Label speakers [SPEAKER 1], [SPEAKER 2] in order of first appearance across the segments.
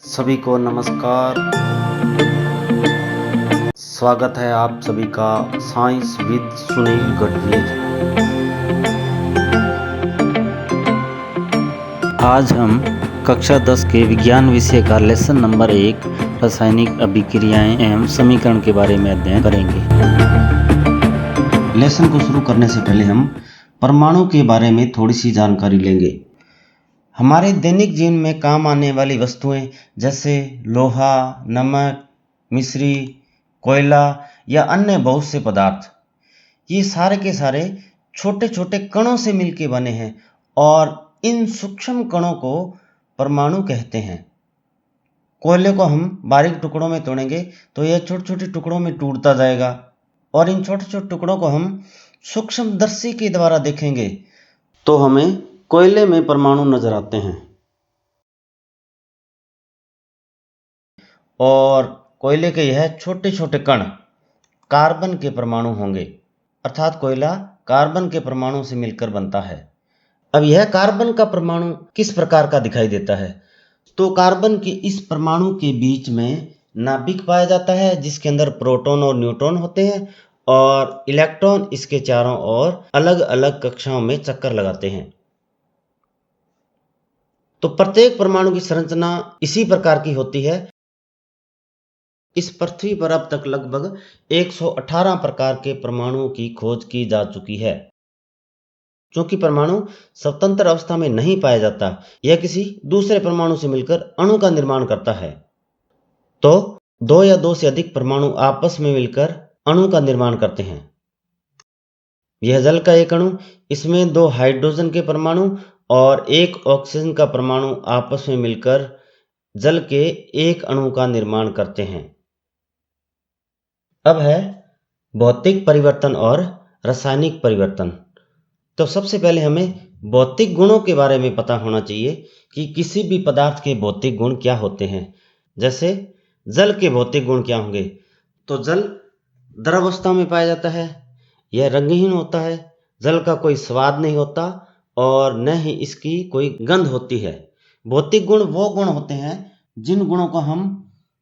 [SPEAKER 1] सभी को नमस्कार। स्वागत है आप सभी का साइंस विद सुनील गढ़वी। आज हम कक्षा 10 के विज्ञान विषय का लेसन नंबर 1 रासायनिक अभिक्रियाएं एवं समीकरण के बारे में अध्ययन करेंगे। लेसन को शुरू करने से पहले हम परमाणु के बारे में थोड़ी सी जानकारी लेंगे। हमारे दैनिक जीवन में काम आने वाली वस्तुएं जैसे लोहा, नमक, मिश्री, कोयला या अन्य बहुत से पदार्थ, ये सारे के सारे छोटे छोटे कणों से मिलकर बने हैं और इन सूक्ष्म कणों को परमाणु कहते हैं। कोयले को हम बारीक टुकड़ों में तोड़ेंगे तो यह छोटे छोटे टुकड़ों में टूटता जाएगा और इन छोटे छोटे टुकड़ों को हम सूक्ष्मदर्शी के द्वारा देखेंगे तो हमें कोयले में परमाणु नजर आते हैं। और कोयले के यह छोटे छोटे कण कार्बन के परमाणु होंगे, अर्थात कोयला कार्बन के परमाणु से मिलकर बनता है। अब यह कार्बन का परमाणु किस प्रकार का दिखाई देता है? तो कार्बन के इस परमाणु के बीच में नाभिक पाया जाता है जिसके अंदर प्रोटॉन और न्यूट्रॉन होते हैं और इलेक्ट्रॉन इसके चारों ओर अलग अलग कक्षाओं में चक्कर लगाते हैं। तो प्रत्येक परमाणु की संरचना इसी प्रकार की होती है। इस पृथ्वी पर अब तक लगभग 118 प्रकार के परमाणुओं की खोज की जा चुकी है। क्योंकि परमाणु स्वतंत्र अवस्था में नहीं पाया जाता, यह किसी दूसरे परमाणु से मिलकर अणु का निर्माण करता है। तो दो या दो से अधिक परमाणु आपस में मिलकर अणु का निर्माण करते हैं। यह जल का एक अणु, इसमें 2 हाइड्रोजन के परमाणु और 1 ऑक्सीजन का परमाणु आपस में मिलकर जल के एक अणु का निर्माण करते हैं। अब है भौतिक परिवर्तन और रासायनिक परिवर्तन। तो सबसे पहले हमें भौतिक गुणों के बारे में पता होना चाहिए कि किसी भी पदार्थ के भौतिक गुण क्या होते हैं। जैसे जल के भौतिक गुण क्या होंगे? तो जल द्रवावस्था में पाया जाता है, यह रंगहीन होता है, जल का कोई स्वाद नहीं होता और न ही इसकी कोई गंध होती है। भौतिक गुण वो गुण होते हैं जिन गुणों को हम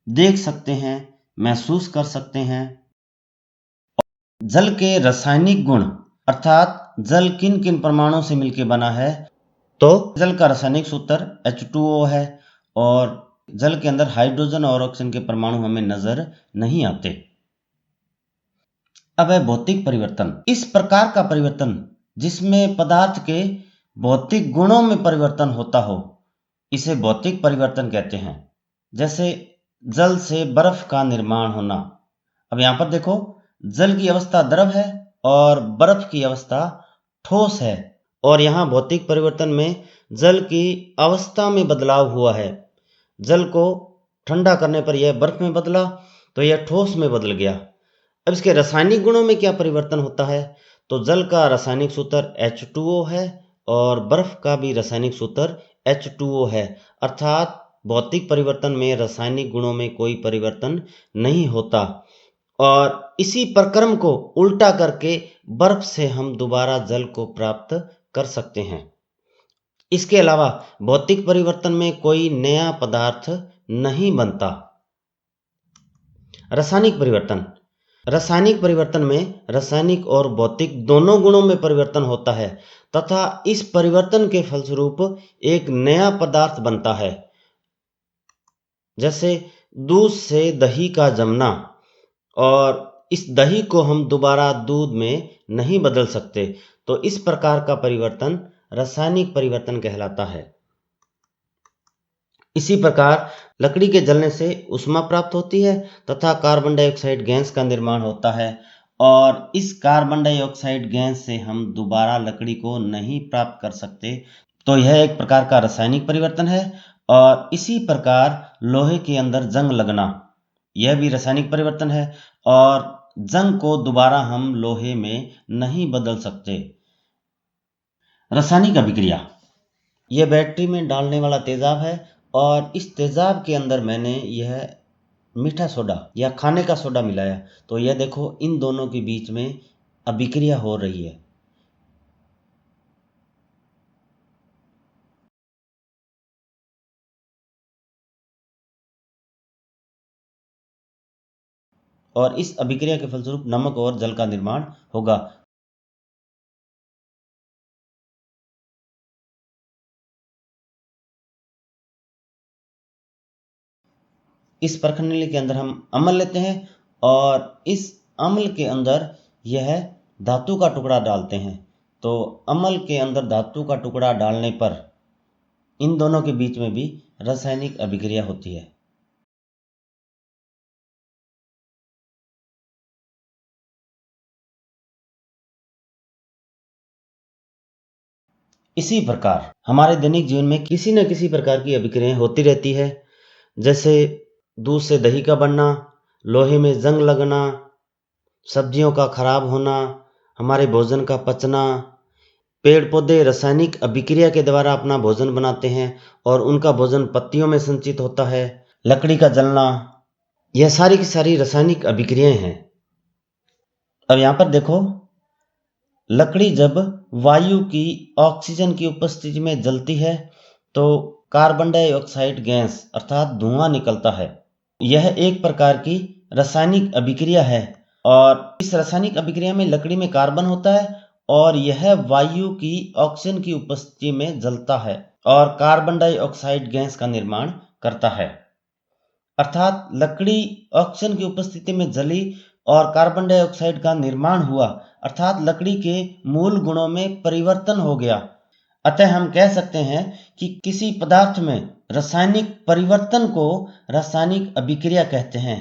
[SPEAKER 1] देख सकते हैं, महसूस कर सकते हैं। जल के रासायनिक गुण, अर्थात जल किन किन परमाणुओं से मिलकर बना है? तो जल का रासायनिक सूत्र H2O है और जल के अंदर हाइड्रोजन और ऑक्सीजन के परमाणु हमें नजर नहीं आते। अब है भौतिक परिवर्तन। इस प्रकार का परिवर्तन जिसमें पदार्थ के भौतिक गुणों में परिवर्तन होता हो, इसे भौतिक परिवर्तन कहते हैं। जैसे जल से बर्फ का निर्माण होना। अब यहां पर देखो, जल की अवस्था द्रव है और बर्फ की अवस्था ठोस है और यहां भौतिक परिवर्तन में जल की अवस्था में बदलाव हुआ है। जल को ठंडा करने पर यह बर्फ में बदला तो यह ठोस में बदल गया। अब इसके रासायनिक गुणों में क्या परिवर्तन होता है? तो जल का रासायनिक सूत्र H2O है और बर्फ का भी रासायनिक सूत्र H2O है, अर्थात भौतिक परिवर्तन में रासायनिक गुणों में कोई परिवर्तन नहीं होता। और इसी प्रक्रम को उल्टा करके बर्फ से हम दोबारा जल को प्राप्त कर सकते हैं। इसके अलावा भौतिक परिवर्तन में कोई नया पदार्थ नहीं बनता। रासायनिक परिवर्तन। रासायनिक परिवर्तन में रासायनिक और भौतिक दोनों गुणों में परिवर्तन होता है तथा इस परिवर्तन के फलस्वरूप एक नया पदार्थ बनता है। जैसे दूध से दही का जमना, और इस दही को हम दोबारा दूध में नहीं बदल सकते, तो इस प्रकार का परिवर्तन रासायनिक परिवर्तन कहलाता है। इसी प्रकार लकड़ी के जलने से ऊष्मा प्राप्त होती है तथा कार्बन डाइऑक्साइड गैस का निर्माण होता है और इस कार्बन डाइऑक्साइड गैस से हम दोबारा लकड़ी को नहीं प्राप्त कर सकते, तो यह एक प्रकार का रासायनिक परिवर्तन है। और इसी प्रकार लोहे के अंदर जंग लगना, यह भी रासायनिक परिवर्तन है और जंग को दोबारा हम लोहे में नहीं बदल सकते। रासायनिक अभिक्रिया, यह बैटरी में डालने वाला तेजाब है और इस तेजाब के अंदर मैंने यह मीठा सोडा या खाने का सोडा मिलाया, तो यह देखो इन दोनों के बीच में अभिक्रिया हो रही है। और इस अभिक्रिया के फलस्वरूप नमक और जल का निर्माण होगा। इस प्रणाली के अंदर हम अम्ल लेते हैं और इस अम्ल के अंदर यह धातु का टुकड़ा डालते हैं। तो अम्ल के अंदर धातु का टुकड़ा डालने पर इन दोनों के बीच में भी रासायनिक अभिक्रिया होती है। इसी प्रकार हमारे दैनिक जीवन में किसी न किसी प्रकार की अभिक्रियाएं होती रहती है, जैसे दूध से दही का बनना, लोहे में जंग लगना, सब्जियों का खराब होना, हमारे भोजन का पचना। पेड़ पौधे रासायनिक अभिक्रिया के द्वारा अपना भोजन बनाते हैं और उनका भोजन पत्तियों में संचित होता है। लकड़ी का जलना, यह सारी की सारी रासायनिक अभिक्रियाएं हैं। अब यहाँ पर देखो, लकड़ी जब वायु की ऑक्सीजन की उपस्थिति में जलती है तो कार्बन डाइऑक्साइड गैस अर्थात धुआं निकलता है। यह एक प्रकार की रासायनिक अभिक्रिया है और इस रासायनिक अभिक्रिया में लकड़ी में कार्बन होता है और यह वायु की ऑक्सीजन की उपस्थिति में जलता है और कार्बन डाइऑक्साइड गैस का निर्माण करता है। अर्थात लकड़ी ऑक्सीजन की उपस्थिति में जली और कार्बन डाइऑक्साइड का निर्माण हुआ, अर्थात लकड़ी के मूल गुणों में परिवर्तन हो गया। अतः हम कह सकते हैं कि किसी पदार्थ में रासायनिक परिवर्तन को रासायनिक अभिक्रिया कहते हैं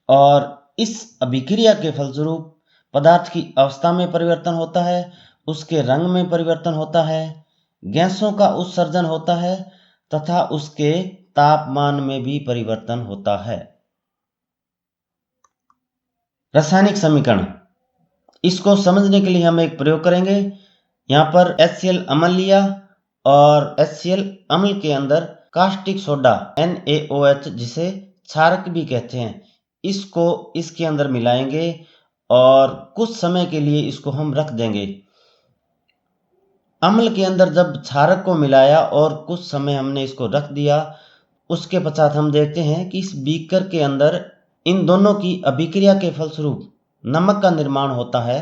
[SPEAKER 1] और इस अभिक्रिया के फलस्वरूप पदार्थ की अवस्था में परिवर्तन होता है, उसके रंग में परिवर्तन होता है, गैसों का उत्सर्जन होता है तथा उसके तापमान में भी परिवर्तन होता है। रासायनिक समीकरण, इसको समझने के लिए हम एक प्रयोग करेंगे। यहाँ पर HCl अम्ल लिया और HCl अम्ल के अंदर कास्टिक सोडा NaOH जिसे क्षारक भी कहते हैं, इसको इसके अंदर मिलाएंगे और कुछ समय के लिए इसको हम रख देंगे। अम्ल के अंदर जब क्षारक को मिलाया और कुछ समय हमने इसको रख दिया, उसके पश्चात हम देखते हैं कि इस बीकर के अंदर इन दोनों की अभिक्रिया के फलस्वरूप नमक का निर्माण होता है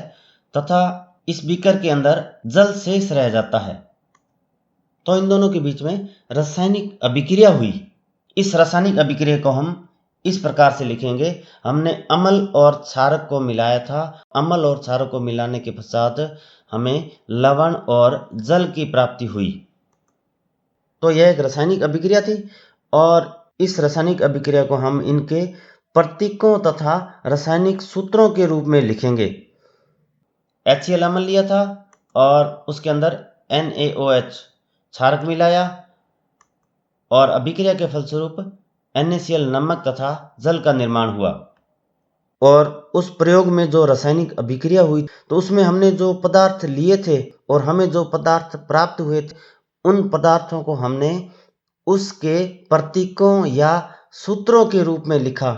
[SPEAKER 1] तथा इस बीकर के अंदर जल शेष रह जाता है। तो इन दोनों के बीच में रासायनिक अभिक्रिया हुई। इस रासायनिक अभिक्रिया को हम इस प्रकार से लिखेंगे। हमने अम्ल और क्षारक को मिलाया था। अम्ल और क्षारक को मिलाने के पश्चात हमें लवण और जल की प्राप्ति हुई। तो यह एक रासायनिक अभिक्रिया थी और इस रासायनिक अभिक्रिया को हम इनके प्रतीकों तथा रासायनिक सूत्रों के रूप में लिखेंगे। HCl अम्ल लिया था और उसके अंदर NaOH क्षारक मिलाया और अभिक्रिया के फलस्वरूप NaCl नमक तथा जल का निर्माण हुआ। और उस प्रयोग में जो रासायनिक अभिक्रिया हुई तो उसमें हमने जो पदार्थ लिए थे और हमें जो पदार्थ प्राप्त हुए थे, उन पदार्थों को हमने उसके प्रतीकों या सूत्रों के रूप में लिखा।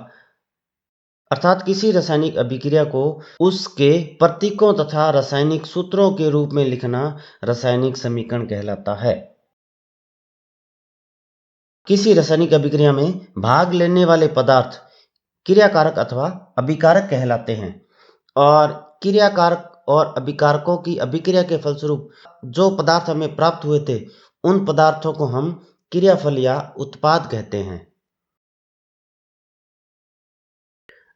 [SPEAKER 1] अर्थात किसी रासायनिक अभिक्रिया को उसके प्रतीकों तथा रासायनिक सूत्रों के रूप में लिखना रासायनिक समीकरण कहलाता है। किसी रासायनिक अभिक्रिया में भाग लेने वाले पदार्थ क्रियाकारक अथवा अभिकारक कहलाते हैं और क्रियाकारक और अभिकारकों की अभिक्रिया के फलस्वरूप जो पदार्थ हमें प्राप्त हुए थे, उन पदार्थों को हम क्रियाफल या उत्पाद कहते हैं।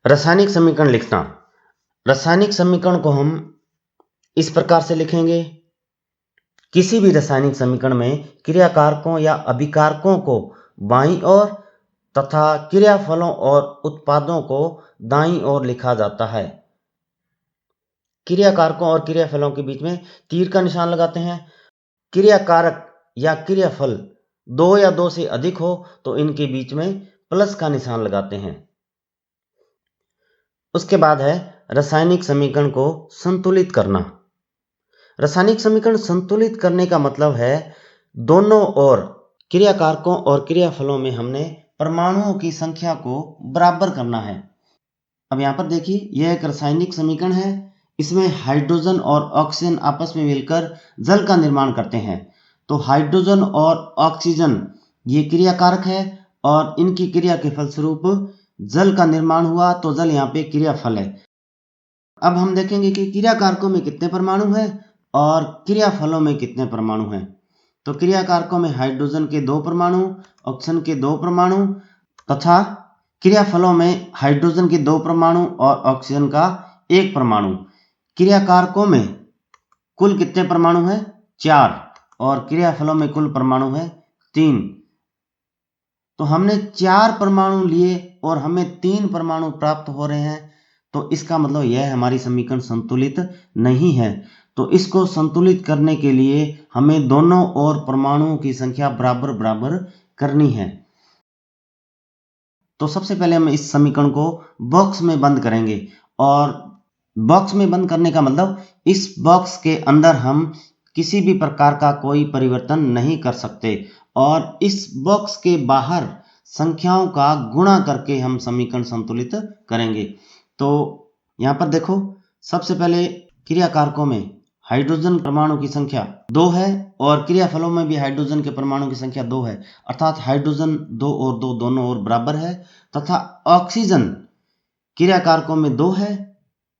[SPEAKER 1] रासायनिक समीकरण लिखना। रासायनिक समीकरण को हम इस प्रकार से लिखेंगे। किसी भी रासायनिक समीकरण में क्रियाकारकों या अभिकारकों को बाईं ओर तथा क्रियाफलों और उत्पादों को दाईं ओर लिखा जाता है। क्रियाकारकों और क्रियाफलों के बीच में तीर का निशान लगाते हैं। क्रियाकारक या क्रियाफल 2 या 2 से अधिक हो तो इनके बीच में प्लस का निशान लगाते हैं। उसके बाद है रासायनिक समीकरण को संतुलित करना। रासायनिक समीकरण संतुलित करने का मतलब है दोनों ओर क्रियाकारकों और क्रियाफलों में हमने परमाणुओं की संख्या को बराबर करना है। अब यहाँ पर देखिए, यह एक रासायनिक समीकरण है। इसमें हाइड्रोजन और ऑक्सीजन आपस में मिलकर जल का निर्माण करते हैं। तो हाइड्रोजन और ऑक्सीजन ये क्रियाकारक है और इनकी क्रिया के फलस्वरूप जल का निर्माण हुआ तो जल यहाँ पे क्रियाफल है। अब हम देखेंगे कि क्रिया कारकों में कितने परमाणु हैं और क्रियाफलों में कितने परमाणु हैं। तो क्रिया कारकों में हाइड्रोजन के 2 परमाणु, ऑक्सीजन के 2 परमाणु तथा क्रियाफलों में हाइड्रोजन के 2 परमाणु और ऑक्सीजन का 1 परमाणु। क्रिया कारकों में कुल कितने परमाणु हैं? 4 और क्रियाफलों में कुल परमाणु है 3। तो हमने 4 परमाणु लिए और हमें 3 परमाणु प्राप्त हो रहे हैं, तो इसका मतलब यह हमारी समीकरण संतुलित नहीं है। तो इसको संतुलित करने के लिए हमें दोनों ओर परमाणुओं की संख्या बराबर बराबर करनी है। तो सबसे पहले हम इस समीकरण को बॉक्स में बंद करेंगे और बॉक्स में बंद करने का मतलब इस बॉक्स के अंदर हम किसी भी प्रकार का कोई परिवर्तन नहीं कर सकते और इस बॉक्स के बाहर संख्याओं का गुणा करके हम समीकरण संतुलित करेंगे। तो यहाँ पर देखो, सबसे पहले क्रिया कारकों में हाइड्रोजन परमाणु की संख्या 2 है और क्रियाफलों में भी हाइड्रोजन के परमाणु की संख्या 2 है, अर्थात हाइड्रोजन 2 और 2 दोनों ओर बराबर है तथा ऑक्सीजन क्रिया कारकों में 2 है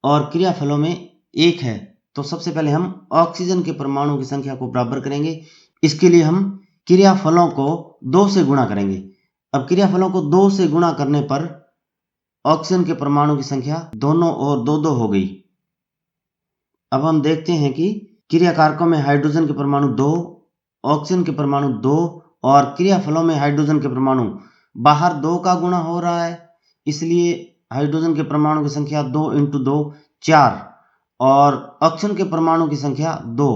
[SPEAKER 1] और क्रियाफलों में 1 है। तो सबसे पहले हम ऑक्सीजन के परमाणु की संख्या को बराबर करेंगे। इसके लिए हम क्रियाफलों को 2 से गुणा करेंगे। अब क्रियाफलों को 2 से गुणा करने पर ऑक्सीजन के परमाणु की संख्या दोनों ओर 2-2 हो गई। अब हम देखते हैं कि क्रिया कारकों में हाइड्रोजन के परमाणु 2, ऑक्सीजन के परमाणु 2 और क्रियाफलों में हाइड्रोजन के परमाणु बाहर 2 का गुणा हो रहा है, इसलिए हाइड्रोजन के परमाणु की संख्या 2 × 2 4 और ऑक्सीजन के परमाणु की संख्या 2।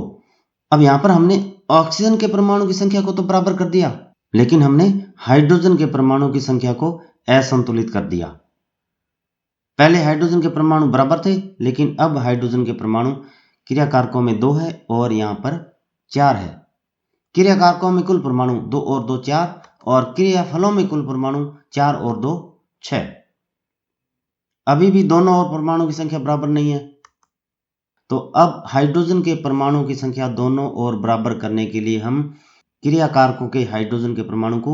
[SPEAKER 1] अब यहाँ पर हमने ऑक्सीजन के परमाणु की संख्या को तो बराबर कर दिया, लेकिन हमने हाइड्रोजन के परमाणु की संख्या को असंतुलित कर दिया। पहले हाइड्रोजन के परमाणु बराबर थे, लेकिन अब हाइड्रोजन के परमाणु क्रिया कारकों में 2 है और यहाँ पर 4 है। क्रिया कारकों में कुल परमाणु 2 और 2 4 और क्रियाफलों में कुल परमाणु 4 और 2 6। अभी भी दोनों और परमाणु की संख्या बराबर नहीं है, तो अब हाइड्रोजन के परमाणु की संख्या दोनों ओर बराबर करने के लिए हम क्रिया कारकों के हाइड्रोजन के परमाणु को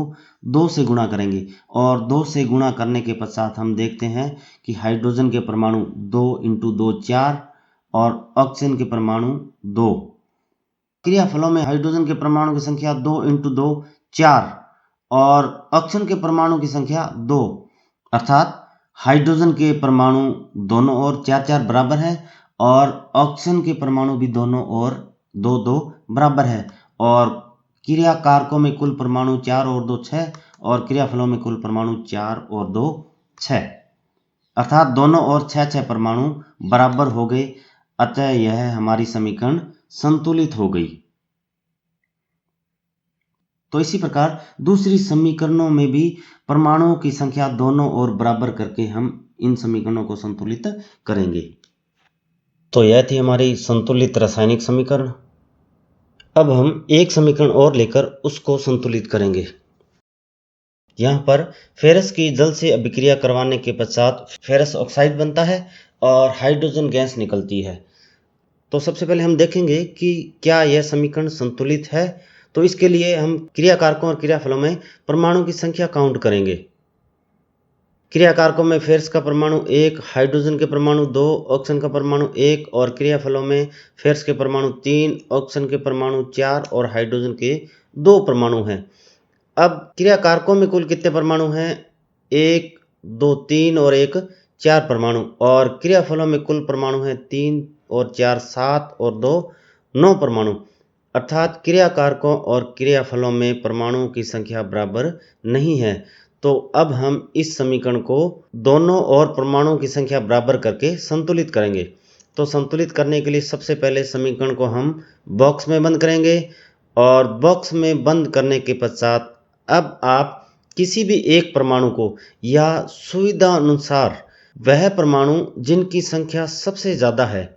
[SPEAKER 1] 2 से गुणा करेंगे और 2 से गुणा करने के पश्चात हम देखते हैं कि हाइड्रोजन के परमाणु 2 × 2 4 और ऑक्सीजन के परमाणु 2। क्रियाफलों में हाइड्रोजन के परमाणु की संख्या 2 × 2 4 और ऑक्सीजन के परमाणु की संख्या 2, अर्थात हाइड्रोजन के परमाणु दोनों ओर 4-4 बराबर है और ऑक्सीजन के परमाणु भी दोनों ओर 2-2 बराबर है और क्रिया कारकों में कुल परमाणु 4 और 2 6 और क्रियाफलों में कुल परमाणु 4 और 2 6, अर्थात दोनों ओर 6-6 परमाणु बराबर हो गए। अतः यह हमारी समीकरण संतुलित हो गई। तो इसी प्रकार दूसरी समीकरणों में भी परमाणुओं की संख्या दोनों ओर बराबर करके हम इन समीकरणों को संतुलित करेंगे। तो यह थी हमारी संतुलित रासायनिक समीकरण। अब हम एक समीकरण और लेकर उसको संतुलित करेंगे। यहाँ पर फेरस की जल से अभिक्रिया करवाने के पश्चात फेरस ऑक्साइड बनता है और हाइड्रोजन गैस निकलती है। तो सबसे पहले हम देखेंगे कि क्या यह समीकरण संतुलित है। तो इसके लिए हम क्रिया कारकों और क्रियाफलों में परमाणु की संख्या काउंट करेंगे। क्रिया कारकों में फेरस का परमाणु 1, हाइड्रोजन के परमाणु 2, ऑक्सीजन का परमाणु 1 और क्रियाफलों में फेरस के परमाणु 3, ऑक्सीजन के परमाणु 4 और हाइड्रोजन के 2 परमाणु हैं। अब क्रिया कारकों में कुल कितने परमाणु हैं? 1, 2, 3 और 1 4 परमाणु और क्रियाफलों में कुल परमाणु हैं 3 और 4 7 और 2 9 परमाणु, अर्थात क्रिया कारकों और क्रियाफलों में परमाणुओं की संख्या बराबर नहीं है। तो अब हम इस समीकरण को दोनों और परमाणुओं की संख्या बराबर करके संतुलित करेंगे। तो संतुलित करने के लिए सबसे पहले समीकरण को हम बॉक्स में बंद करेंगे और बॉक्स में बंद करने के पश्चात अब आप किसी भी एक परमाणु को या सुविधा अनुसार वह परमाणु जिनकी संख्या सबसे ज़्यादा है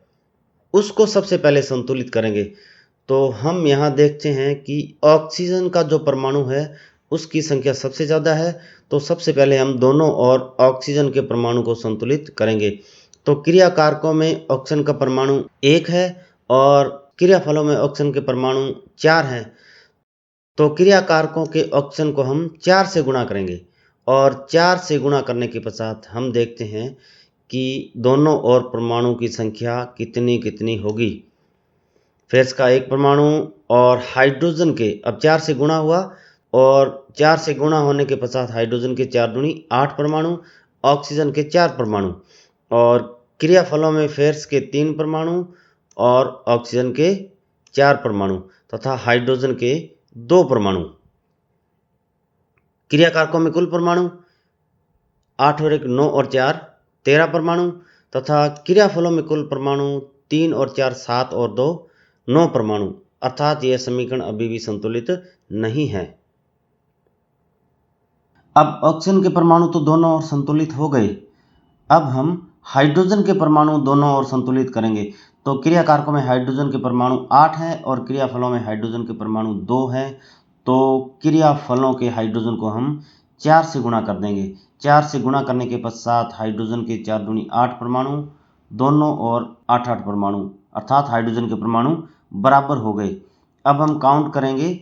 [SPEAKER 1] उसको सबसे पहले संतुलित करेंगे। तो हम यहाँ देखते हैं कि ऑक्सीजन का जो परमाणु है उसकी संख्या सबसे ज़्यादा है, तो सबसे पहले हम दोनों और ऑक्सीजन के परमाणु को संतुलित करेंगे। तो क्रिया कारकों में ऑक्सीजन का परमाणु 1 है और क्रियाफलों में ऑक्सीजन के परमाणु 4 हैं। तो क्रिया कारकों के ऑक्सीजन को हम 4 से गुणा करेंगे और 4 से गुणा करने के पश्चात हम देखते हैं कि दोनों ओर परमाणु की संख्या कितनी कितनी होगी। फेरस का एक परमाणु और हाइड्रोजन के, अब 4 से गुणा हुआ और 4 से गुणा होने के पश्चात हाइड्रोजन के 4 दूनी 8 परमाणु, ऑक्सीजन के 4 परमाणु और क्रियाफलों में फेरस के 3 परमाणु और ऑक्सीजन के 4 परमाणु तथा हाइड्रोजन के 2 परमाणु। क्रियाकारकों में कुल परमाणु 8 और 1 9 और 4 13 परमाणु तथा क्रियाफलों में कुल परमाणु 3 और 4 7 और 2 9 परमाणु, अर्थात यह समीकरण अभी भी संतुलित नहीं है। अब ऑक्सीजन के परमाणु तो दोनों ओर संतुलित हो गए। अब हम हाइड्रोजन के परमाणु दोनों ओर संतुलित करेंगे। तो क्रियाकारकों में हाइड्रोजन के परमाणु 8 हैं और क्रियाफलों में हाइड्रोजन के परमाणु 2 हैं। तो क्रियाफलों के हाइड्रोजन को हम 4 से गुणा कर देंगे। 4 से गुणा करने के पश्चात हाइड्रोजन के 4 दूनी 8 परमाणु, दोनों ओर 8 परमाणु, अर्थात हाइड्रोजन के परमाणु बराबर हो गए। अब हम काउंट करेंगे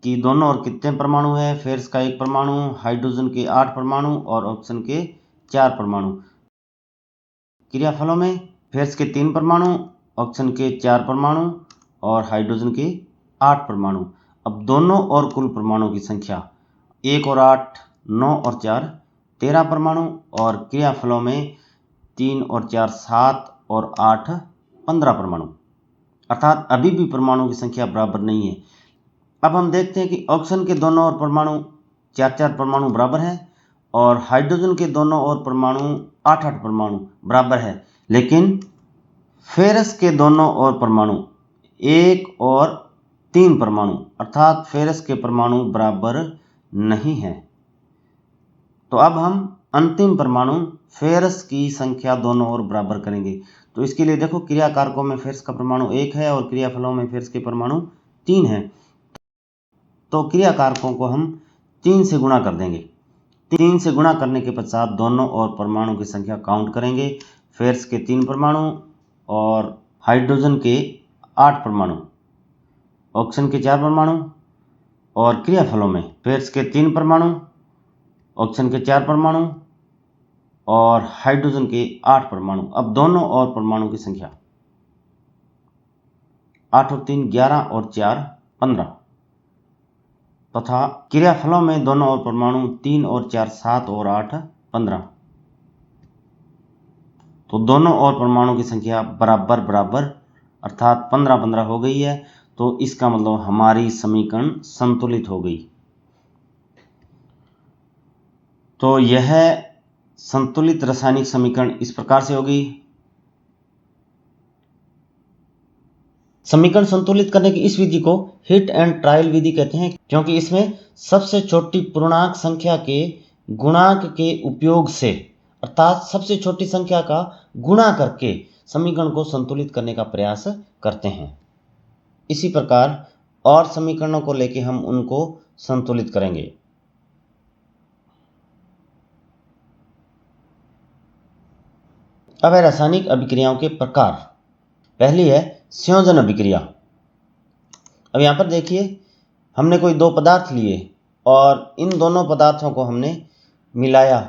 [SPEAKER 1] कि दोनों ओर कितने परमाणु है। फेरस का 1 परमाणु, हाइड्रोजन के 8 परमाणु और ऑक्सीजन के 4 परमाणु। क्रियाफलों में फेरस के 3 परमाणु, ऑक्सीजन के 4 परमाणु और हाइड्रोजन के 8 परमाणु। अब दोनों ओर कुल परमाणु की संख्या 1 और 8 9 और 4 13 परमाणु और क्रियाफलों में 3 और 4 7 और 8 15 परमाणु, अर्थात अभी भी परमाणु की संख्या बराबर नहीं है। अब हम देखते हैं कि ऑक्सीजन के दोनों ओर परमाणु 4 परमाणु बराबर हैं और हाइड्रोजन के दोनों ओर परमाणु 8 परमाणु बराबर है, लेकिन फेरस के दोनों ओर परमाणु 1 और 3 परमाणु, अर्थात फेरस के परमाणु बराबर नहीं हैं। तो अब हम अंतिम परमाणु फेरस की संख्या दोनों ओर बराबर करेंगे। तो इसके लिए देखो, क्रियाकारकों में फेरस का परमाणु 1 है और क्रियाफलों में फेरस के परमाणु 3 हैं। तो क्रियाकारकों को हम 3 से गुणा कर देंगे। 3 से गुणा करने के पश्चात दोनों ओर परमाणु की संख्या काउंट करेंगे। फेरस के 3 परमाणु और हाइड्रोजन के 8 परमाणु, ऑक्सीजन के 4 परमाणु और क्रियाफलों में फेरस के 3 परमाणु, ऑक्सीजन के 4 परमाणु और हाइड्रोजन के 8 परमाणु। अब दोनों ओर परमाणु की संख्या 8 और 3 11 और 4 15 तथा क्रियाफलों में दोनों ओर परमाणु 3 और 4 7 और 8 15। तो दोनों ओर परमाणु की संख्या बराबर बराबर, अर्थात 15 15 हो गई है। तो इसका मतलब हमारी समीकरण संतुलित हो गई। तो यह संतुलित रासायनिक समीकरण इस प्रकार से होगी। समीकरण संतुलित करने की इस विधि को हिट एंड ट्रायल विधि कहते हैं, क्योंकि इसमें सबसे छोटी पूर्णांक संख्या के गुणांक के उपयोग से, अर्थात सबसे छोटी संख्या का गुणा करके समीकरण को संतुलित करने का प्रयास करते हैं। इसी प्रकार और समीकरणों को लेकर हम उनको संतुलित करेंगे। अब है रासायनिक अभिक्रियाओं के प्रकार। पहली है संयोजन अभिक्रिया। अब यहाँ पर देखिए, हमने कोई 2 पदार्थ लिए और इन दोनों पदार्थों को हमने मिलाया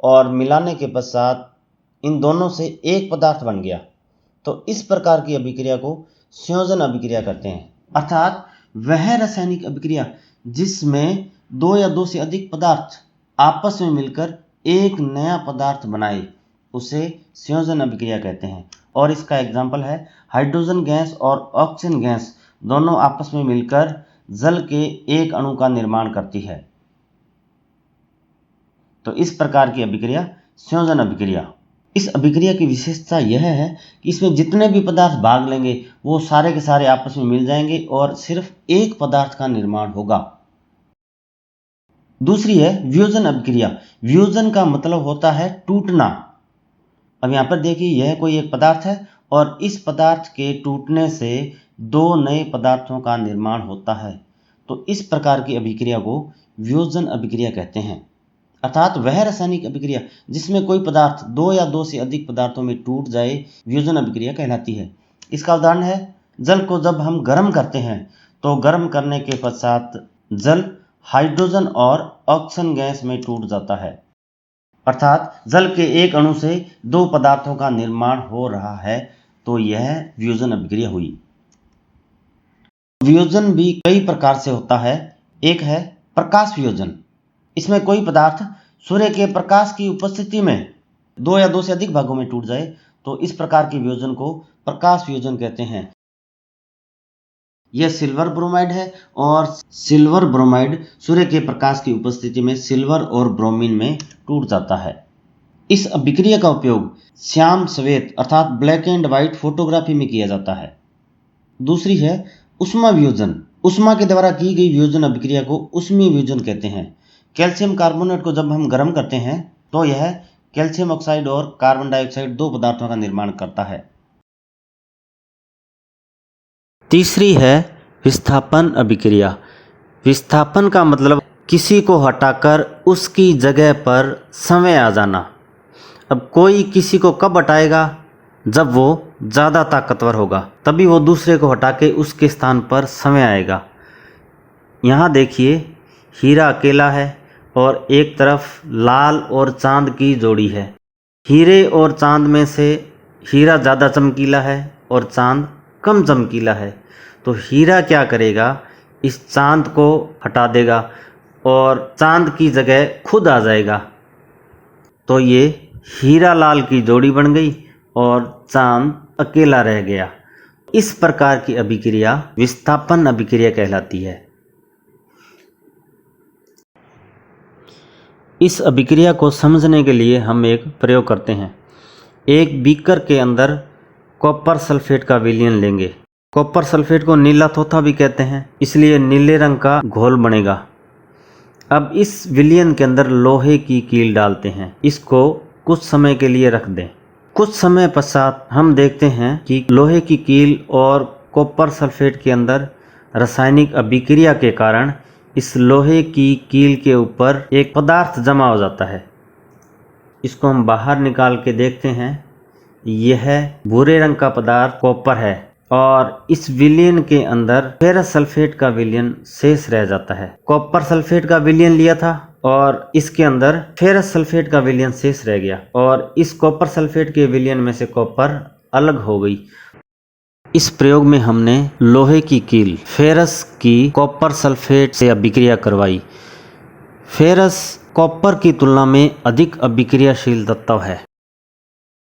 [SPEAKER 1] और मिलाने के पश्चात इन दोनों से एक पदार्थ बन गया। तो इस प्रकार की अभिक्रिया को संयोजन अभिक्रिया कहते हैं, अर्थात वह रासायनिक अभिक्रिया जिसमें 2 या 2 से अधिक पदार्थ आपस में मिलकर एक नया पदार्थ बनाए, उसे संयोजन अभिक्रिया कहते हैं। और इसका एग्जाम्पल है हाइड्रोजन गैस और ऑक्सीजन गैस दोनों आपस में मिलकर जल के एक अणु का निर्माण करती है। तो इस प्रकार की अभिक्रिया संयोजन अभिक्रिया। इस अभिक्रिया की विशेषता यह है कि इसमें जितने भी पदार्थ भाग लेंगे वो सारे के सारे आपस में मिल जाएंगे और सिर्फ एक पदार्थ का निर्माण होगा। दूसरी है वियोजन अभिक्रिया। वियोजन का मतलब होता है टूटना। अब यहाँ पर देखिए, यह कोई एक पदार्थ है और इस पदार्थ के टूटने से 2 नए पदार्थों का निर्माण होता है। तो इस प्रकार की अभिक्रिया को वियोजन अभिक्रिया कहते हैं, अर्थात वह रासायनिक अभिक्रिया जिसमें कोई पदार्थ 2 या 2 से अधिक पदार्थों में टूट जाए, वियोजन अभिक्रिया कहलाती है। इसका उदाहरण है, जल को जब हम गर्म करते हैं तो गर्म करने के पश्चात जल हाइड्रोजन और ऑक्सीजन गैस में टूट जाता है। अर्थात जल के एक अणु से दो पदार्थों का निर्माण हो रहा है, तो यह वियोजन अभिक्रिया हुई। वियोजन भी कई प्रकार से होता है। एक है प्रकाश वियोजन। इसमें कोई पदार्थ सूर्य के प्रकाश की उपस्थिति में दो या दो से अधिक भागों में टूट जाए, तो इस प्रकार के वियोजन को प्रकाश वियोजन कहते हैं। यह सिल्वर ब्रोमाइड है, और सिल्वर ब्रोमाइड सूर्य के प्रकाश की उपस्थिति में सिल्वर और ब्रोमीन में टूट जाता है। इस अभिक्रिया का उपयोग श्याम श्वेत अर्थात ब्लैक एंड व्हाइट फोटोग्राफी में किया जाता है। दूसरी है उष्मा वियोजन। उष्मा के द्वारा की गई वियोजन अभिक्रिया को उष्मीय वियोजन कहते हैं। कैल्शियम कार्बोनेट को जब हम गर्म करते हैं तो यह कैल्शियम ऑक्साइड और कार्बन डाइऑक्साइड दो पदार्थों का निर्माण करता है। तीसरी है विस्थापन अभिक्रिया। विस्थापन का मतलब किसी को हटाकर उसकी जगह पर समय आ जाना। अब कोई किसी को कब हटाएगा? जब वो ज़्यादा ताकतवर होगा, तभी वो दूसरे को हटा के उसके स्थान पर समय आएगा। यहाँ देखिए, हीरा अकेला है और एक तरफ लाल और चांद की जोड़ी है। हीरे और चांद में से हीरा ज़्यादा चमकीला है और चांद कम चमकीला है। तो हीरा क्या करेगा? इस चांद को हटा देगा और चांद की जगह खुद आ जाएगा। तो ये हीरा लाल की जोड़ी बन गई और चांद अकेला रह गया। इस प्रकार की अभिक्रिया विस्थापन अभिक्रिया कहलाती है। इस अभिक्रिया को समझने के लिए हम एक प्रयोग करते हैं। एक बीकर के अंदर कॉपर सल्फेट का विलयन लेंगे। कॉपर सल्फेट को नीला तोता भी कहते हैं, इसलिए नीले रंग का घोल बनेगा। अब इस विलयन के अंदर लोहे की कील डालते हैं। इसको कुछ समय के लिए रख दें। कुछ समय पश्चात हम देखते हैं कि लोहे की कील और कॉपर सल्फेट के अंदर रासायनिक अभिक्रिया के कारण इस लोहे की कील के ऊपर एक पदार्थ जमा हो जाता है। इसको हम बाहर निकाल के देखते हैं। यह भूरे रंग का पदार्थ कॉपर है और इस विलयन के अंदर फेरस सल्फेट का विलयन शेष रह जाता है। कॉपर सल्फेट का विलयन लिया था और इसके अंदर फेरस सल्फेट का विलयन शेष रह गया और इस कॉपर सल्फेट के विलयन में से कॉपर अलग हो गई। इस प्रयोग में हमने लोहे की कील फेरस की कॉपर सल्फेट से अभिक्रिया करवाई। फेरस कॉपर की तुलना में अधिक अभिक्रियाशील तत्व है,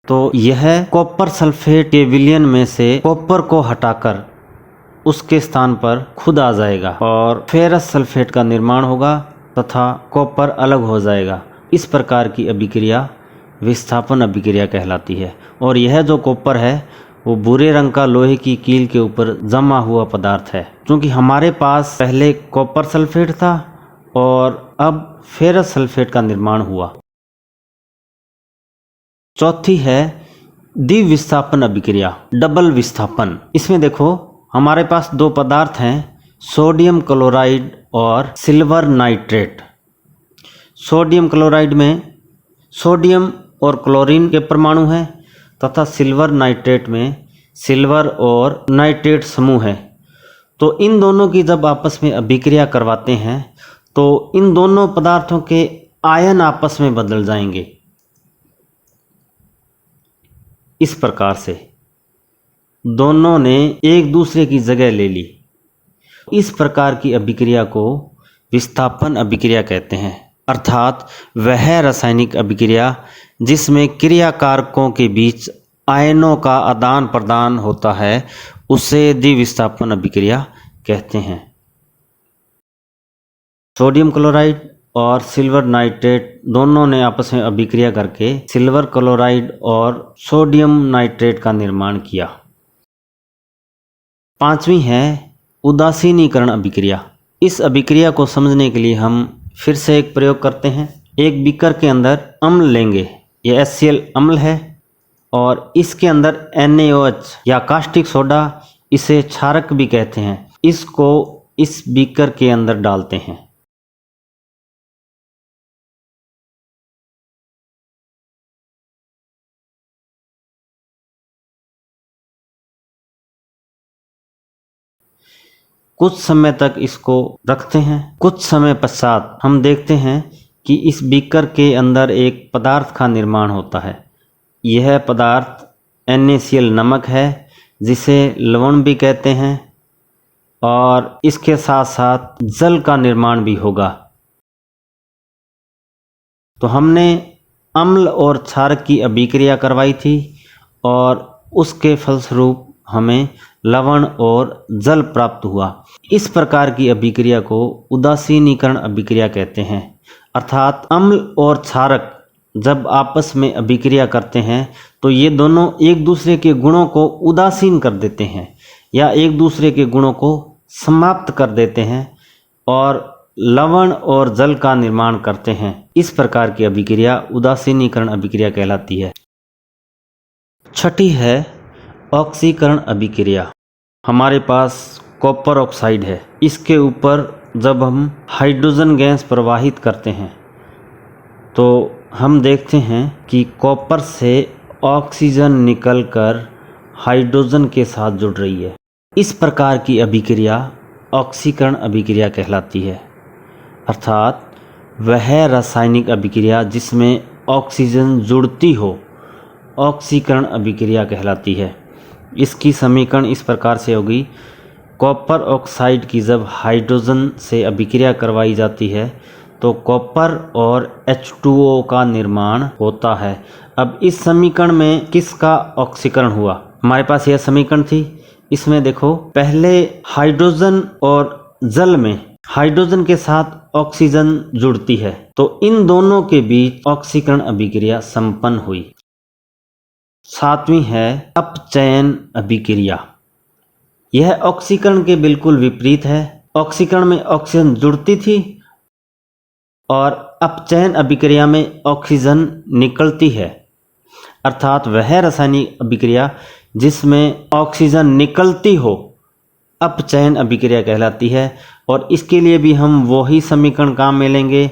[SPEAKER 1] तो यह कॉपर सल्फेट के विलयन में से कॉपर को हटाकर उसके स्थान पर खुद आ जाएगा और फेरस सल्फेट का निर्माण होगा तथा कॉपर अलग हो जाएगा। इस प्रकार की अभिक्रिया विस्थापन अभिक्रिया कहलाती है। और यह जो कॉपर है वो भूरे रंग का लोहे की कील के ऊपर जमा हुआ पदार्थ है। क्योंकि हमारे पास पहले कॉपर सल्फेट था और अब फेरस सल्फेट का निर्माण हुआ। चौथी है द्विविस्थापन अभिक्रिया, डबल विस्थापन। इसमें देखो, हमारे पास दो पदार्थ हैं, सोडियम क्लोराइड और सिल्वर नाइट्रेट। सोडियम क्लोराइड में सोडियम और क्लोरीन के परमाणु हैं तथा सिल्वर नाइट्रेट में सिल्वर और नाइट्रेट समूह है। तो इन दोनों की जब आपस में अभिक्रिया करवाते हैं तो इन दोनों पदार्थों के आयन आपस में बदल जाएंगे। इस प्रकार से दोनों ने एक दूसरे की जगह ले ली। इस प्रकार की अभिक्रिया को विस्थापन अभिक्रिया कहते हैं। अर्थात वह रासायनिक अभिक्रिया जिसमें क्रियाकारकों के बीच आयनों का आदान प्रदान होता है उसे द्विविस्थापन अभिक्रिया कहते हैं। सोडियम क्लोराइड और सिल्वर नाइट्रेट दोनों ने आपस में अभिक्रिया करके सिल्वर क्लोराइड और सोडियम नाइट्रेट का निर्माण किया। पांचवी है उदासीनीकरण अभिक्रिया। इस अभिक्रिया को समझने के लिए हम फिर से एक प्रयोग करते हैं। एक बीकर के अंदर अम्ल लेंगे, यह HCl अम्ल है और इसके अंदर NaOH या कास्टिक सोडा, इसे क्षारक भी कहते हैं, इसको इस बीकर के अंदर डालते हैं। कुछ समय तक इसको रखते हैं। कुछ समय पश्चात हम देखते हैं कि इस बीकर के अंदर एक पदार्थ का निर्माण होता है। यह पदार्थ NaCl नमक है, जिसे लवण भी कहते हैं, और इसके साथ साथ जल का निर्माण भी होगा। तो हमने अम्ल और क्षारक की अभिक्रिया करवाई थी और उसके फलस्वरूप हमें लवण और जल प्राप्त हुआ। इस प्रकार की अभिक्रिया को उदासीनीकरण अभिक्रिया कहते हैं। अर्थात अम्ल और क्षारक जब आपस में अभिक्रिया करते हैं तो ये दोनों एक दूसरे के गुणों को उदासीन कर देते हैं या एक दूसरे के गुणों को समाप्त कर देते हैं और लवण और जल का निर्माण करते हैं। इस प्रकार की अभिक्रिया उदासीनीकरण अभिक्रिया कहलाती है। छठी है ऑक्सीकरण अभिक्रिया। हमारे पास कॉपर ऑक्साइड है। इसके ऊपर जब हम हाइड्रोजन गैस प्रवाहित करते हैं तो हम देखते हैं कि कॉपर से ऑक्सीजन निकलकर हाइड्रोजन के साथ जुड़ रही है। इस प्रकार की अभिक्रिया ऑक्सीकरण अभिक्रिया कहलाती है। अर्थात वह रासायनिक अभिक्रिया जिसमें ऑक्सीजन जुड़ती हो ऑक्सीकरण अभिक्रिया कहलाती है। इसकी समीकरण इस प्रकार से होगी। कॉपर ऑक्साइड की जब हाइड्रोजन से अभिक्रिया करवाई जाती है तो कॉपर और H2O का निर्माण होता है। अब इस समीकरण में किसका ऑक्सीकरण हुआ? हमारे पास यह समीकरण थी। इसमें देखो, पहले हाइड्रोजन और जल में हाइड्रोजन के साथ ऑक्सीजन जुड़ती है तो इन दोनों के बीच ऑक्सीकरण अभिक्रिया संपन्न हुई। सातवीं है अपचयन अभिक्रिया। यह ऑक्सीकरण के बिल्कुल विपरीत है। ऑक्सीकरण में ऑक्सीजन जुड़ती थी और अपचयन अभिक्रिया में ऑक्सीजन निकलती है। अर्थात वह रासायनिक अभिक्रिया जिसमें ऑक्सीजन निकलती हो अपचयन अभिक्रिया कहलाती है। और इसके लिए भी हम वही समीकरण काम में लेंगे।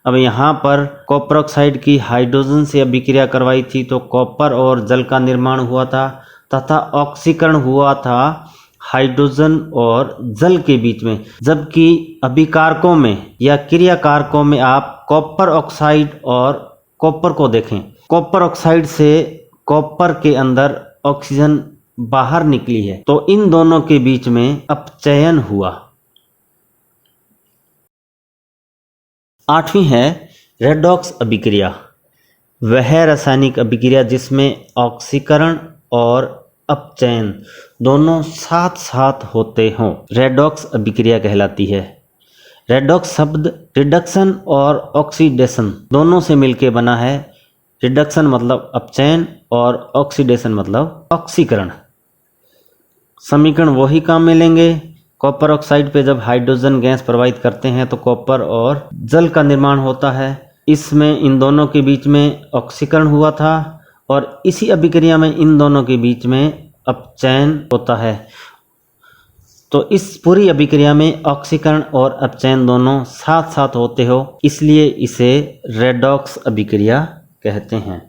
[SPEAKER 1] अब यहाँ पर कॉपर ऑक्साइड की हाइड्रोजन से अभिक्रिया करवाई थी तो कॉपर और जल का निर्माण हुआ था तथा ऑक्सीकरण हुआ था हाइड्रोजन और जल के बीच में। जबकि अभिकारकों में या क्रियाकारकों में आप कॉपर ऑक्साइड और कॉपर को देखें, कॉपर ऑक्साइड से कॉपर के अंदर ऑक्सीजन बाहर निकली है तो इन दोनों के बीच में अपचयन हुआ। आठवीं है रेडॉक्स अभिक्रिया। वह रासायनिक अभिक्रिया जिसमें ऑक्सीकरण और अपचयन दोनों साथ साथ होते हों रेडॉक्स अभिक्रिया कहलाती है। रेडॉक्स शब्द रिडक्शन और ऑक्सीडेशन दोनों से मिलकर बना है। रिडक्शन मतलब अपचयन और ऑक्सीडेशन मतलब ऑक्सीकरण। समीकरण वही काम में लेंगे। कॉपर ऑक्साइड पे जब हाइड्रोजन गैस प्रवाहित करते हैं तो कॉपर और जल का निर्माण होता है। इसमें इन दोनों के बीच में ऑक्सीकरण हुआ था और इसी अभिक्रिया में इन दोनों के बीच में अपचयन होता है। तो इस पूरी अभिक्रिया में ऑक्सीकरण और अपचयन दोनों साथ साथ होते हो, इसलिए इसे रेडॉक्स अभिक्रिया कहते हैं।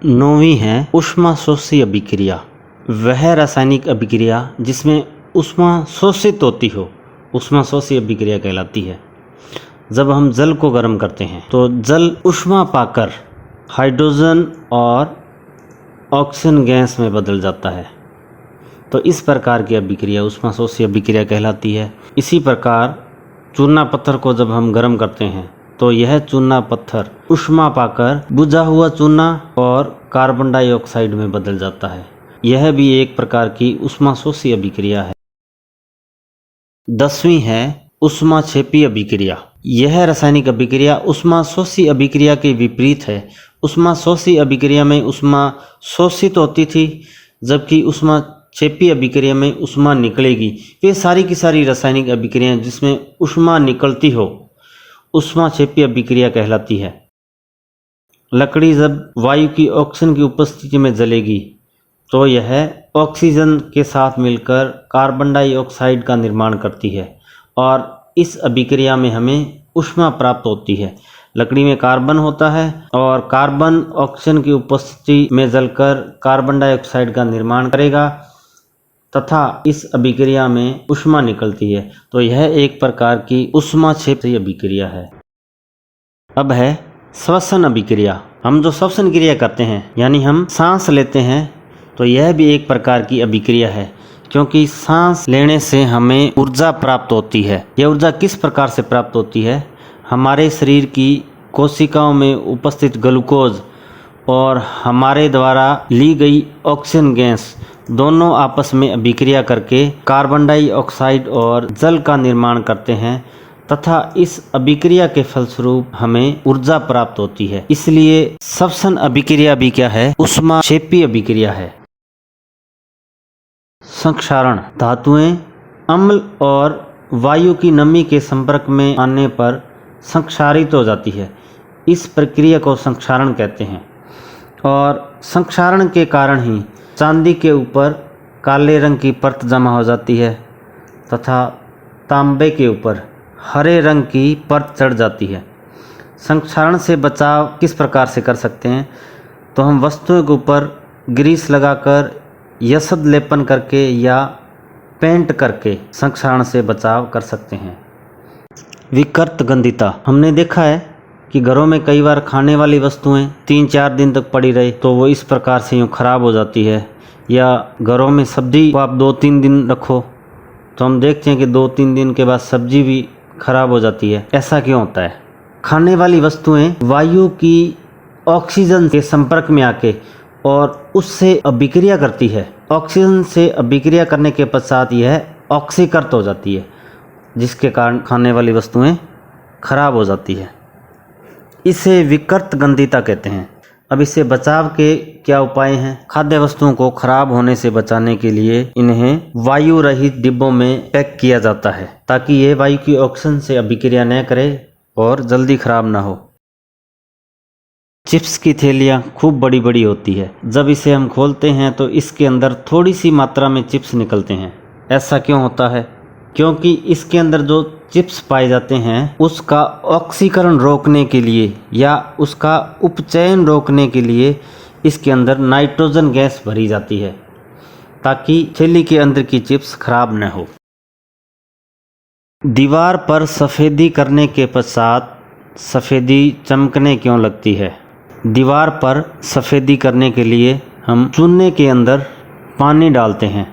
[SPEAKER 1] नौवीं है ऊष्माशोषी अभिक्रिया। वह रासायनिक अभिक्रिया जिसमें ऊष्मा शोषित होती हो ऊष्माशोषी अभिक्रिया कहलाती है। जब हम जल को गर्म करते हैं तो जल ऊष्मा पाकर हाइड्रोजन और ऑक्सीजन गैस में बदल जाता है। तो इस प्रकार की अभिक्रिया ऊष्माशोषी अभिक्रिया कहलाती है। इसी प्रकार चूना पत्थर को जब हम गर्म करते हैं तो यह चूना पत्थर ऊष्मा पाकर बुझा हुआ चूना और कार्बन डाइऑक्साइड में बदल जाता है। यह भी एक प्रकार की ऊष्माशोषी अभिक्रिया है। 10वीं है ऊष्माक्षेपी अभिक्रिया। यह रासायनिक अभिक्रिया ऊष्माशोषी अभिक्रिया के विपरीत है। ऊष्माशोषी अभिक्रिया में ऊष्मा शोषित होती थी, जबकि ऊष्माक्षेपी अभिक्रिया में ऊष्मा निकलेगी। ये सारी की सारी रासायनिक अभिक्रियाएं जिसमें ऊष्मा निकलती हो ऊष्माक्षेपी अभिक्रिया कहलाती है। लकड़ी जब वायु की ऑक्सीजन की उपस्थिति में जलेगी तो यह ऑक्सीजन के साथ मिलकर कार्बन डाइऑक्साइड का निर्माण करती है और इस अभिक्रिया में हमें ऊष्मा प्राप्त होती है। लकड़ी में कार्बन होता है और कार्बन ऑक्सीजन की उपस्थिति में जलकर कार्बन डाइऑक्साइड का निर्माण करेगा तथा इस अभिक्रिया में ऊष्मा निकलती है। तो यह एक प्रकार की ऊष्माक्षेपी अभिक्रिया है। अब है श्वसन अभिक्रिया। हम जो श्वसन क्रिया करते हैं यानी हम सांस लेते हैं, तो यह भी एक प्रकार की अभिक्रिया है, क्योंकि सांस लेने से हमें ऊर्जा प्राप्त होती है। यह ऊर्जा किस प्रकार से प्राप्त होती है? हमारे शरीर की कोशिकाओं में उपस्थित ग्लूकोज और हमारे द्वारा ली गई ऑक्सीजन गैस दोनों आपस में अभिक्रिया करके कार्बन डाइऑक्साइड और जल का निर्माण करते हैं, तथा इस अभिक्रिया के फलस्वरूप हमें ऊर्जा प्राप्त होती है। इसलिए श्वसन अभिक्रिया भी क्या है? ऊष्माक्षेपी अभिक्रिया है। संक्षारण। धातुएं अम्ल और वायु की नमी के संपर्क में आने पर संक्षारित हो जाती है। इस प्रक्रिया को संक्षारण कहते हैं। और संक्षारण के कारण ही चांदी के ऊपर काले रंग की परत जमा हो जाती है तथा तांबे के ऊपर हरे रंग की परत चढ़ जाती है। संक्षारण से बचाव किस प्रकार से कर सकते हैं? तो हम वस्तुओं के ऊपर ग्रीस लगाकर, यशद लेपन करके या पेंट करके संक्षारण से बचाव कर सकते हैं। विकृत गंधिता। हमने देखा है कि घरों में कई बार खाने वाली वस्तुएं 3-4 दिन तक पड़ी रहे तो वो इस प्रकार से यूँ खराब हो जाती है, या घरों में सब्जी को आप 2-3 दिन रखो तो हम देखते हैं कि 2-3 दिन के बाद सब्जी भी खराब हो जाती है। ऐसा क्यों होता है? खाने वाली वस्तुएं वायु की ऑक्सीजन के संपर्क में आके और उससे अभिक्रिया करती है। ऑक्सीजन से अभिक्रिया करने के पश्चात यह ऑक्सीकृत हो जाती है, जिसके कारण खाने वाली वस्तुएं खराब हो जाती है। इसे विकृत गंधिता कहते हैं। अब इससे बचाव के क्या उपाय हैं? खाद्य वस्तुओं को खराब होने से बचाने के लिए इन्हें वायु रहित डिब्बों में पैक किया जाता है, ताकि ये वायु की ऑक्सीजन से अभिक्रिया न करे और जल्दी खराब ना हो। चिप्स की थैलियाँ खूब बड़ी बड़ी होती है। जब इसे हम खोलते हैं तो इसके अंदर थोड़ी सी मात्रा में चिप्स निकलते हैं। ऐसा क्यों होता है? क्योंकि इसके अंदर जो चिप्स पाए जाते हैं उसका ऑक्सीकरण रोकने के लिए या उसका उपचयन रोकने के लिए इसके अंदर नाइट्रोजन गैस भरी जाती है, ताकि थैली के अंदर की चिप्स खराब न हो। दीवार पर सफ़ेदी करने के पश्चात सफ़ेदी चमकने क्यों लगती है? दीवार पर सफ़ेदी करने के लिए हम चूने के अंदर पानी डालते हैं।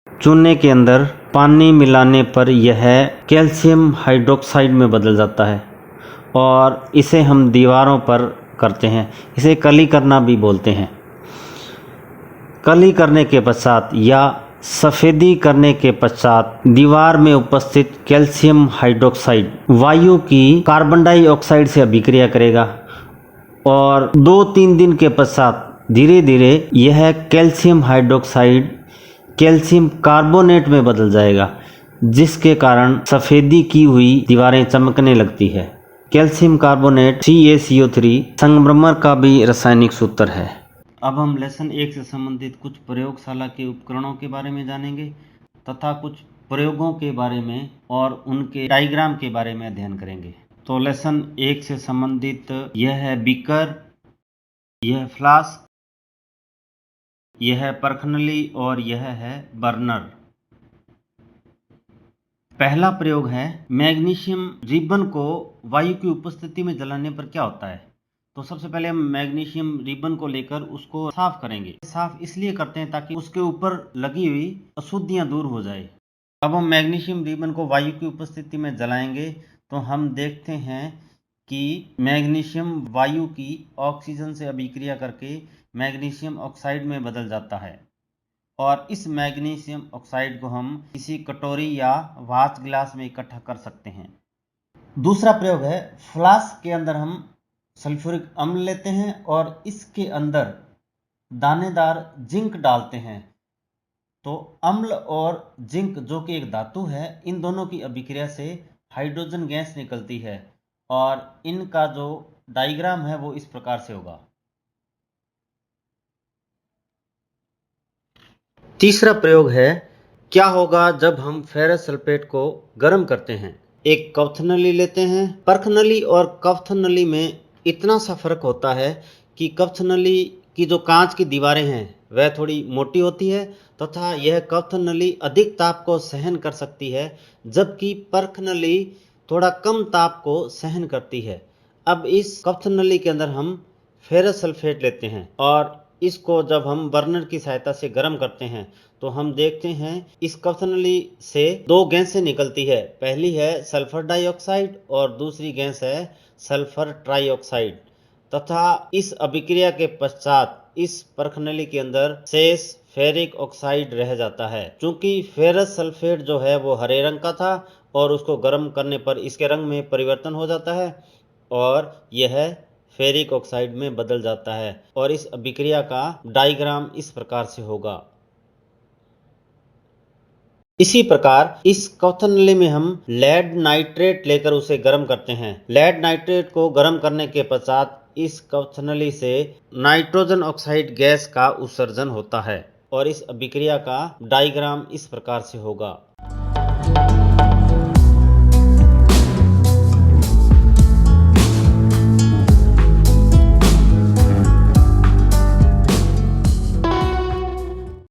[SPEAKER 1] चूने के अंदर पानी मिलाने पर यह कैल्शियम हाइड्रोक्साइड में बदल जाता है और इसे हम दीवारों पर करते हैं। इसे कली करना भी बोलते हैं। कली करने के पश्चात या सफ़ेदी करने के पश्चात दीवार में उपस्थित कैल्शियम हाइड्रोक्साइड वायु की कार्बन डाइऑक्साइड से अभिक्रिया करेगा और 2-3 दिन के पश्चात धीरे धीरे यह कैल्शियम हाइड्रोक्साइड कैल्शियम कार्बोनेट में बदल जाएगा, जिसके कारण सफ़ेदी की हुई दीवारें चमकने लगती है। कैल्शियम कार्बोनेट CaCO3 संगमरमर का भी रासायनिक सूत्र है। अब हम लेसन 1 से संबंधित कुछ प्रयोगशाला के उपकरणों के बारे में जानेंगे तथा कुछ प्रयोगों के बारे में और उनके डायग्राम के बारे में अध्ययन करेंगे। तो लेसन 1 से संबंधित यह है बीकर, यह है फ्लास्क, यह है परखनली और यह है बर्नर। पहला प्रयोग है मैग्नीशियम रिबन को वायु की उपस्थिति में जलाने पर क्या होता है। तो सबसे पहले हम मैग्नीशियम रिबन को लेकर उसको साफ करेंगे। साफ इसलिए करते हैं ताकि उसके ऊपर लगी हुई अशुद्धियां दूर हो जाए। अब हम मैग्नीशियम रिबन को वायु की उपस्थिति में जलाएंगे तो हम देखते हैं कि मैग्नीशियम वायु की ऑक्सीजन से अभिक्रिया करके मैग्नीशियम ऑक्साइड में बदल जाता है और इस मैग्नीशियम ऑक्साइड को हम किसी कटोरी या वाच ग्लास में इकट्ठा कर सकते हैं। दूसरा प्रयोग है फ्लास्क के अंदर हम सल्फ्यूरिक अम्ल लेते हैं और इसके अंदर दानेदार जिंक डालते हैं। तो अम्ल और जिंक जो कि एक धातु है, इन दोनों की अभिक्रिया से हाइड्रोजन गैस निकलती है और इनका जो डायग्राम है वो इस प्रकार से होगा। तीसरा प्रयोग है, क्या होगा जब हम फेरस सल्फेट को गर्म करते हैं। एक कवथ नली लेते हैं। परख नली और कवथ नली में इतना सा फर्क होता है कि कवथ नली की जो कांच की दीवारें हैं वह थोड़ी मोटी होती है तथा यह कवथ नली अधिक ताप को सहन कर सकती है, जबकि परख नली थोड़ा कम ताप को सहन करती है। अब इस कवथ नली के अंदर हम फेरस सल्फेट लेते हैं और इसको जब हम बर्नर की सहायता से गर्म करते हैं तो हम देखते हैं इस कवथ नली से दो गैसें निकलती है। पहली है सल्फर डाइऑक्साइड और दूसरी गैस है सल्फर ट्राइऑक्साइड तथा इस अभिक्रिया के पश्चात इस परख नली के अंदर शेष फेरिक ऑक्साइड रह जाता है। चूंकि फेरस सल्फेट जो है वो हरे रंग का था और उसको गर्म करने पर इसके रंग में परिवर्तन हो जाता है और यह फेरिक ऑक्साइड में बदल जाता है और इस अभिक्रिया का डायग्राम इस प्रकार से होगा। इसी प्रकार इस कवथ नली में हम लेड नाइट्रेट लेकर उसे गर्म करते हैं। लेड नाइट्रेट को गर्म करने के पश्चात इस कवथ नली से नाइट्रोजन ऑक्साइड गैस का उत्सर्जन होता है और इस अभिक्रिया का डायग्राम इस प्रकार से होगा।